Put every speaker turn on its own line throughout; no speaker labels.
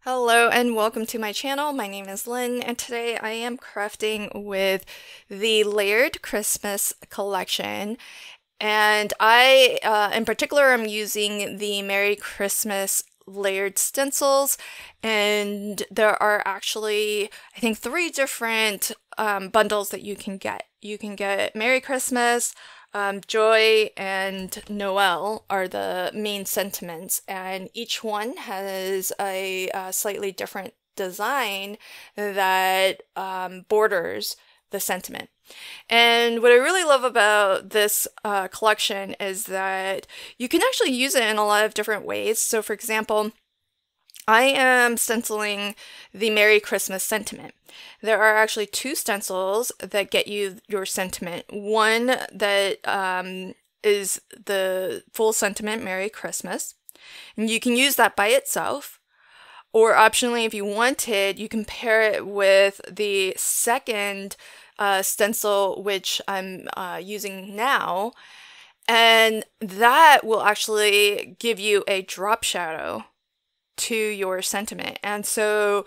Hello and welcome to my channel. My name is Lynn and today I am crafting with the Layered Christmas collection, and in particular am using the Merry Christmas layered stencils, and there are actually I think three different bundles that you can get. You can get Merry Christmas, Joy, and Noel are the main sentiments, and each one has a slightly different design that borders the sentiment. And what I really love about this collection is that you can actually use it in a lot of different ways. So for example, I am stenciling the Merry Christmas sentiment. There are actually two stencils that get you your sentiment. One that is the full sentiment, Merry Christmas. And you can use that by itself. Or optionally, if you wanted, you can pair it with the second stencil, which I'm using now. And that will actually give you a drop shadow to your sentiment, and so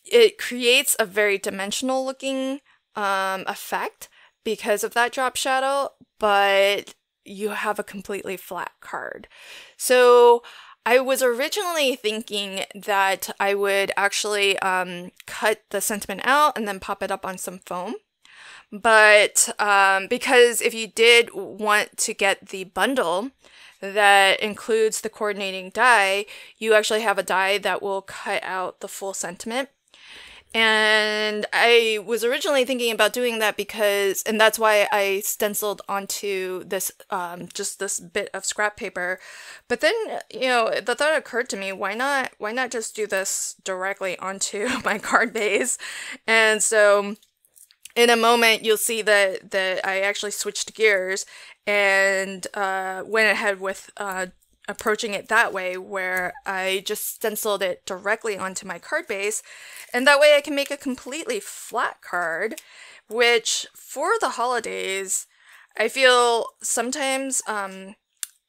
it creates a very dimensional looking effect because of that drop shadow, but you have a completely flat card. So I was originally thinking that I would actually cut the sentiment out and then pop it up on some foam. But because if you did want to get the bundle that includes the coordinating die, you actually have a die that will cut out the full sentiment. And I was originally thinking about doing that and that's why I stenciled onto this, just this bit of scrap paper. But then, the thought occurred to me, why not just do this directly onto my card base? And so in a moment, you'll see that I actually switched gears and went ahead with approaching it that way, where I just stenciled it directly onto my card base, and that way I can make a completely flat card, which for the holidays, I feel sometimes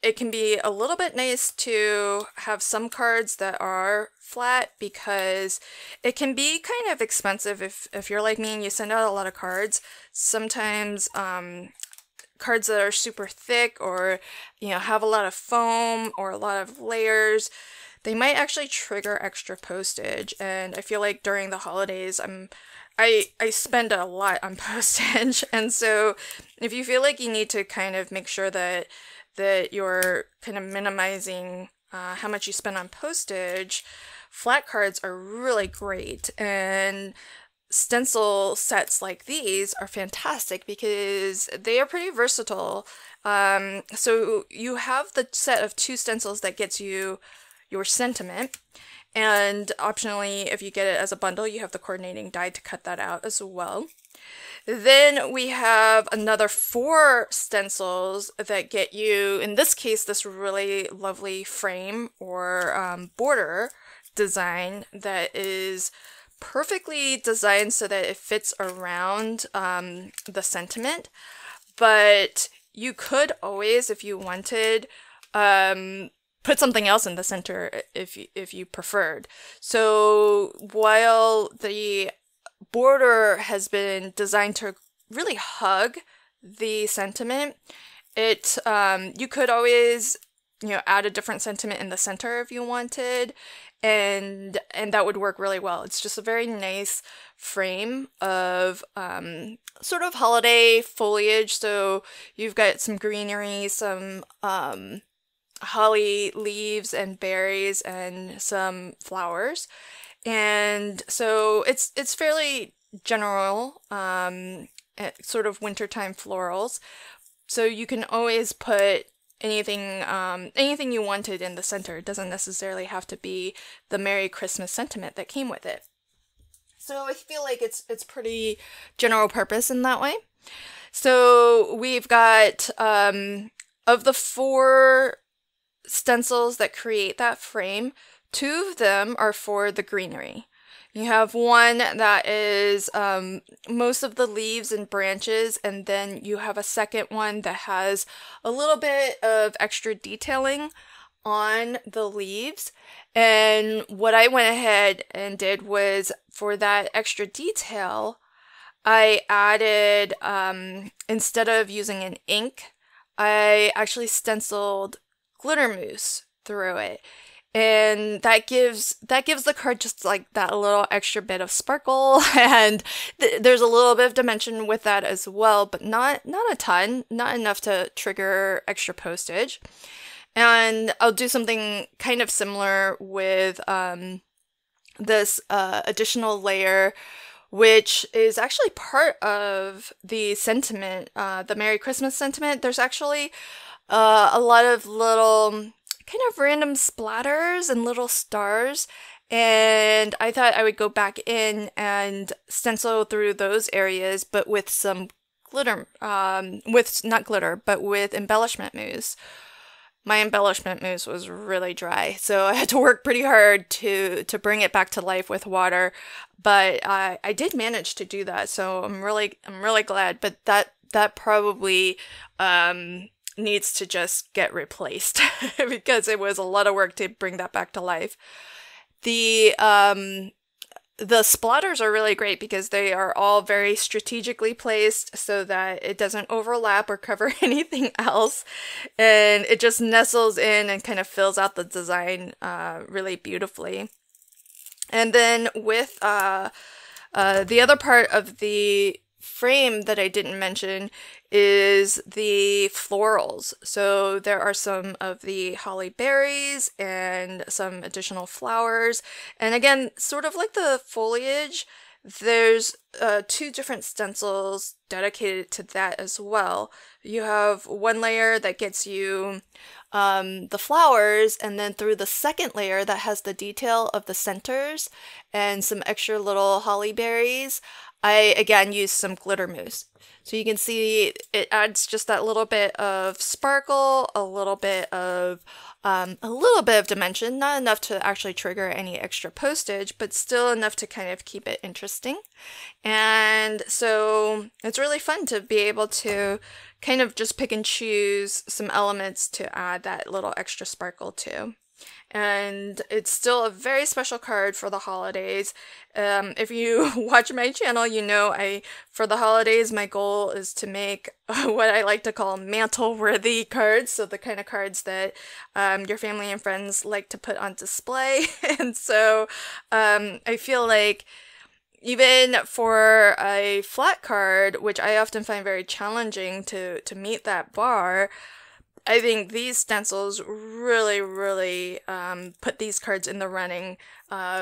it can be a little bit nice to have some cards that are flat, because it can be kind of expensive if you're like me and you send out a lot of cards. Sometimes cards that are super thick or have a lot of foam or a lot of layers, they might actually trigger extra postage, and I feel like during the holidays I spend a lot on postage, and so if you feel like you need to kind of make sure that you're kind of minimizing how much you spend on postage, flat cards are really great. And stencil sets like these are fantastic because they are pretty versatile. So you have the set of two stencils that gets you your sentiment, and optionally, if you get it as a bundle, you have the coordinating die to cut that out as well. Then we have another 4 stencils that get you, in this case, this really lovely frame or border design that is perfectly designed so that it fits around the sentiment. But you could always, if you wanted, put something else in the center if you preferred. So while the border has been designed to really hug the sentiment, you could always add a different sentiment in the center if you wanted, and that would work really well. It's just a very nice frame of sort of holiday foliage. So you've got some greenery, some holly leaves and berries, and some flowers. And so it's fairly general, sort of wintertime florals. So you can always put anything you wanted in the center. It doesn't necessarily have to be the Merry Christmas sentiment that came with it. So I feel like it's pretty general purpose in that way. So we've got of the 4 stencils that create that frame, 2 of them are for the greenery. You have one that is most of the leaves and branches, and then you have a second one that has a little bit of extra detailing on the leaves. And what I went ahead and did was, for that extra detail, I added, instead of using an ink, I actually stenciled glitter mousse through it. And that gives the card just like that little extra bit of sparkle, and there's a little bit of dimension with that as well, but not a ton, not enough to trigger extra postage. And I'll do something kind of similar with this additional layer, which is actually part of the sentiment, the Merry Christmas sentiment. There's actually a lot of little kind of random splatters and little stars, and I thought I would go back in and stencil through those areas, but with some glitter, not glitter, but with embellishment mousse. My embellishment mousse was really dry, so I had to work pretty hard to bring it back to life with water, but I did manage to do that, so I'm really glad. But that probably needs to just get replaced because it was a lot of work to bring that back to life. The splatters are really great because they are all very strategically placed so that it doesn't overlap or cover anything else, and it just nestles in and kind of fills out the design really beautifully. And then with the other part of the frame that I didn't mention is the florals. So there are some of the holly berries and some additional flowers. And again, sort of like the foliage, there's 2 different stencils dedicated to that as well. You have one layer that gets you the flowers, and then through the second layer that has the detail of the centers and some extra little holly berries, I again used some glitter mousse. So you can see it adds just that little bit of sparkle, a little bit of dimension, not enough to actually trigger any extra postage, but still enough to kind of keep it interesting. And so it's really fun to be able to kind of just pick and choose some elements to add that little extra sparkle to. And it's still a very special card for the holidays. If you watch my channel, you know for the holidays, my goal is to make what I like to call mantle-worthy cards. So the kind of cards that your family and friends like to put on display. And so I feel like even for a flat card, which I often find very challenging to meet that bar, I think these stencils really put these cards in the running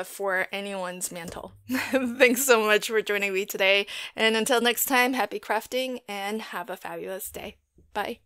for anyone's mantle. Thanks so much for joining me today, and until next time, happy crafting and have a fabulous day. Bye.